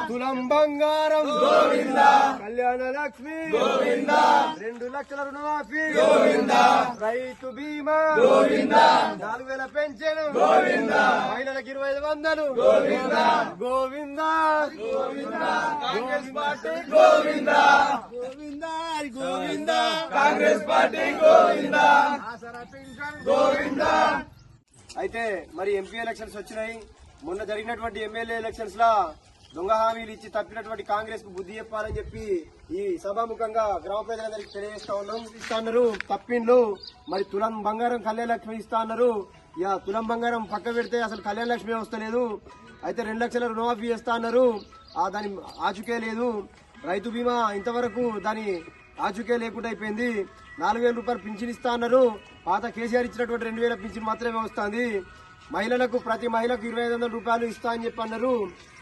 తులం బంగారం కళ్యాణ లక్ష్మి 2 లక్షల రుణమాఫీ రైతు బీమా 4000 పెన్షన్ మహిళలకు 2500 గోవింద కాంగ్రెస్ పార్టీ గోవింద గోవింద కాంగ్రెస్ పార్టీ గోవింద ఆసరా పెన్షన్ గోవింద. అయితే మరి ఎంపీ ఎలక్షన్స్ వచ్చినాయి. మొన్న జరిగినటువంటి ఎమ్మెల్యే ఎలక్షన్స్ లా దొంగ హామీలు ఇచ్చి తప్పినటువంటి కాంగ్రెస్ కు బుద్ధి చెప్పాలని చెప్పి ఈ సభాముఖంగా గ్రామ ప్రజలందరికీ తెలియజేస్తా ఉన్నాం. ఇస్తా అన్నారు తప్పిండ్లు. మరి తులం బంగారం కళ్యాణ లక్ష్మి ఇస్తా అన్నారు. ఇక తులం బంగారం పక్క పెడితే అసలు కళ్యాణ లక్ష్మి వస్తలేదు. అయితే 2 లక్షల రుణమాఫీ చేస్తా అన్నారు. దాని ఆచుకే లేదు. రైతు బీమా ఇంతవరకు దాని ఆచుకే లేకుండా అయిపోయింది. 4000 రూపాయలు పింఛన్ ఇస్తా అన్నారు. పాత కేసీఆర్ ఇచ్చినటువంటి 2000 పింఛన్ మాత్రమే వస్తుంది. మహిళలకు ప్రతి మహిళకు 2500 రూపాయలు ఇస్తా అని చెప్పి అన్నారు.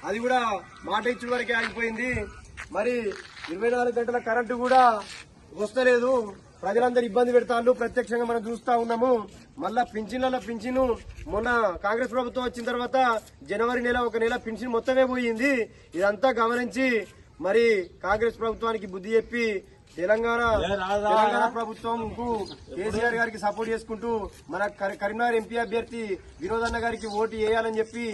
అది కూడా మాట ఇచ్చిన వరకే ఆగిపోయింది. మరి 24 గంటల కరెంటు కూడా వస్తలేదు. ప్రజలందరూ ఇబ్బంది పెడతారు. ప్రత్యక్షంగా మనం చూస్తా ఉన్నాము. మళ్ళా పింఛన్లలో పింఛను మొన్న కాంగ్రెస్ ప్రభుత్వం వచ్చిన తర్వాత జనవరి నెల 1 నెల పింఛన్ మొత్తమే పోయింది. ఇదంతా గమనించి మరి కాంగ్రెస్ ప్రభుత్వానికి బుద్ధి చెప్పి తెలంగాణ ప్రభుత్వం కేసీఆర్ గారికి సపోర్ట్ చేసుకుంటూ మన కరీంనగర్ ఎంపీ అభ్యర్థి వినోద్ అన్న గారికి ఓటు వేయాలని చెప్పి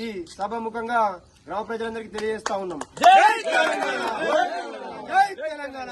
ఈ సభాముఖంగా గ్రామ ప్రజలందరికీ తెలియజేస్తా ఉన్నాం. జై తెలంగాణ.